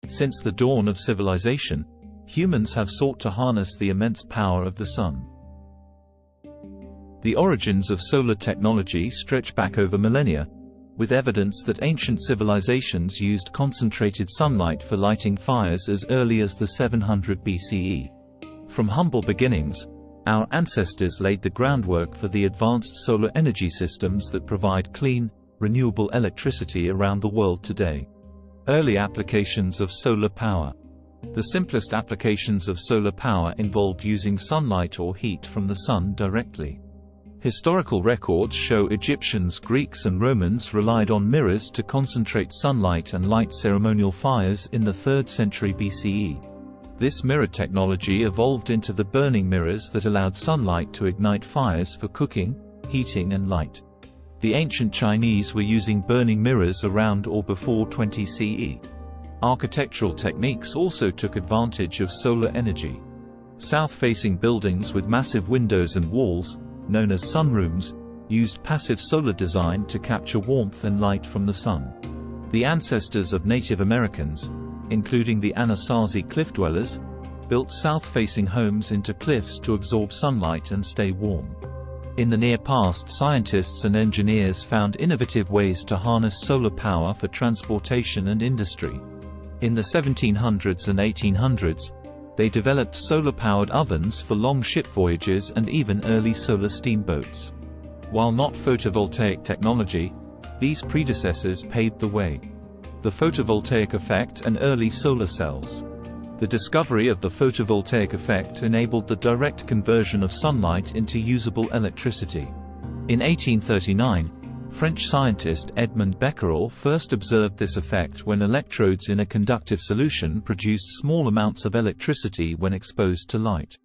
Since the dawn of civilization, humans have sought to harness the immense power of the sun. The origins of solar technology stretch back over millennia, with evidence that ancient civilizations used concentrated sunlight for lighting fires as early as the 700 BCE. From humble beginnings, our ancestors laid the groundwork for the advanced solar energy systems that provide clean, renewable electricity around the world today. Early applications of solar power. The simplest applications of solar power involved using sunlight or heat from the sun directly. Historical records show Egyptians, Greeks and Romans relied on mirrors to concentrate sunlight and light ceremonial fires in the 3rd century BCE. This mirror technology evolved into the burning mirrors that allowed sunlight to ignite fires for cooking, heating and light. The ancient Chinese were using burning mirrors around or before 20 CE. Architectural techniques also took advantage of solar energy. South-facing buildings with massive windows and walls, known as sunrooms, used passive solar design to capture warmth and light from the sun. The ancestors of Native Americans, including the Anasazi cliff dwellers, built south-facing homes into cliffs to absorb sunlight and stay warm. In the near past, scientists and engineers found innovative ways to harness solar power for transportation and industry. In the 1700s and 1800s, they developed solar-powered ovens for long ship voyages and even early solar steamboats. While not photovoltaic technology, these predecessors paved the way. The photovoltaic effect and early solar cells. The discovery of the photovoltaic effect enabled the direct conversion of sunlight into usable electricity. In 1839, French scientist Edmond Becquerel first observed this effect when electrodes in a conductive solution produced small amounts of electricity when exposed to light.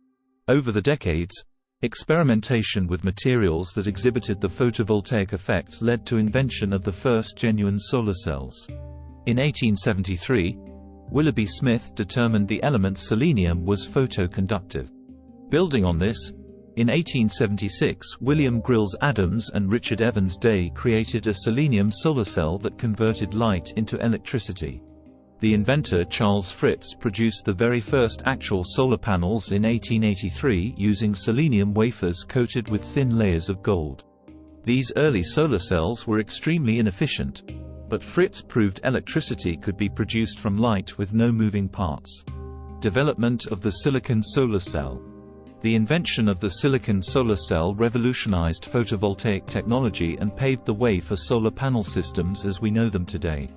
Over the decades, experimentation with materials that exhibited the photovoltaic effect led to invention of the first genuine solar cells. In 1873, Willoughby Smith determined the element selenium was photoconductive. Building on this, in 1876 William Grills Adams and Richard Evans Day created a selenium solar cell that converted light into electricity. The inventor Charles Fritz produced the very first actual solar panels in 1883 using selenium wafers coated with thin layers of gold. These early solar cells were extremely inefficient, but Fritz proved electricity could be produced from light with no moving parts. Development of the silicon solar cell. The invention of the silicon solar cell revolutionized photovoltaic technology and paved the way for solar panel systems as we know them today.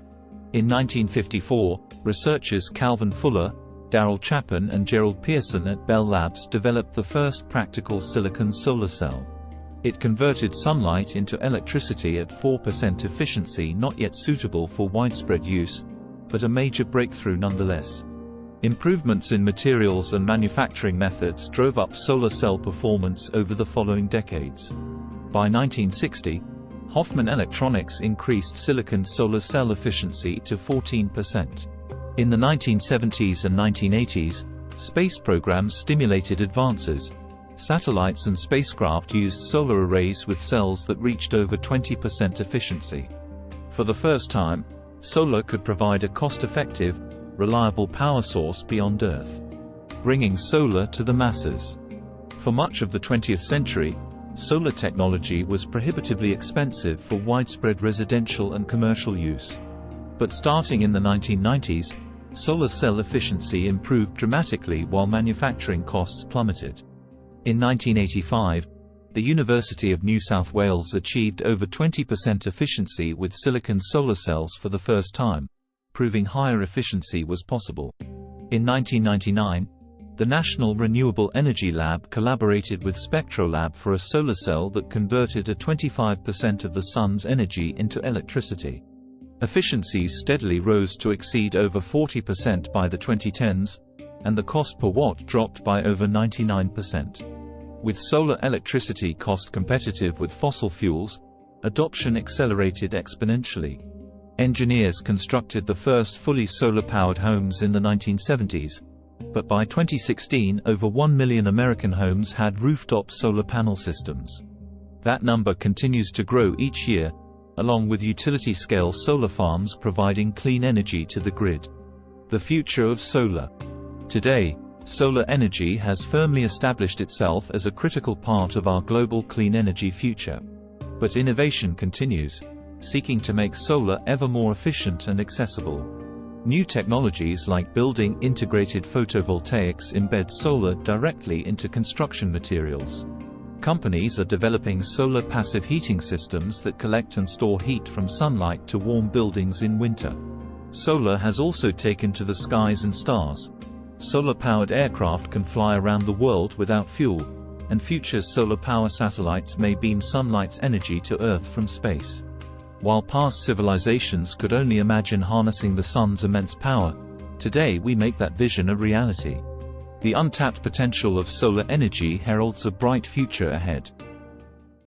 In 1954, researchers Calvin Fuller, Darrell Chapin and Gerald Pearson at Bell Labs developed the first practical silicon solar cell. It converted sunlight into electricity at 4% efficiency, not yet suitable for widespread use, but a major breakthrough nonetheless. Improvements in materials and manufacturing methods drove up solar cell performance over the following decades. By 1960, Hoffman Electronics increased silicon solar cell efficiency to 14%. In the 1970s and 1980s, space programs stimulated advances. Satellites and spacecraft used solar arrays with cells that reached over 20% efficiency. For the first time, solar could provide a cost-effective, reliable power source beyond Earth, bringing solar to the masses. For much of the 20th century, solar technology was prohibitively expensive for widespread residential and commercial use. But starting in the 1990s, solar cell efficiency improved dramatically while manufacturing costs plummeted. In 1985, the University of New South Wales achieved over 20% efficiency with silicon solar cells for the first time, proving higher efficiency was possible. In 1999, the National Renewable Energy Lab collaborated with Spectrolab for a solar cell that converted 25% of the sun's energy into electricity. Efficiencies steadily rose to exceed over 40% by the 2010s, and the cost per watt dropped by over 99%. With solar electricity cost competitive with fossil fuels, adoption accelerated exponentially. Engineers constructed the first fully solar-powered homes in the 1970s, but by 2016 over 1 million American homes had rooftop solar panel systems. That number continues to grow each year, along with utility-scale solar farms providing clean energy to the grid. The future of solar. Today, solar energy has firmly established itself as a critical part of our global clean energy future. But innovation continues, seeking to make solar ever more efficient and accessible. New technologies like building integrated photovoltaics embed solar directly into construction materials. Companies are developing solar passive heating systems that collect and store heat from sunlight to warm buildings in winter. Solar has also taken to the skies and stars. Solar-powered aircraft can fly around the world without fuel, and future solar power satellites may beam sunlight's energy to Earth from space. While past civilizations could only imagine harnessing the sun's immense power, today we make that vision a reality. The untapped potential of solar energy heralds a bright future ahead.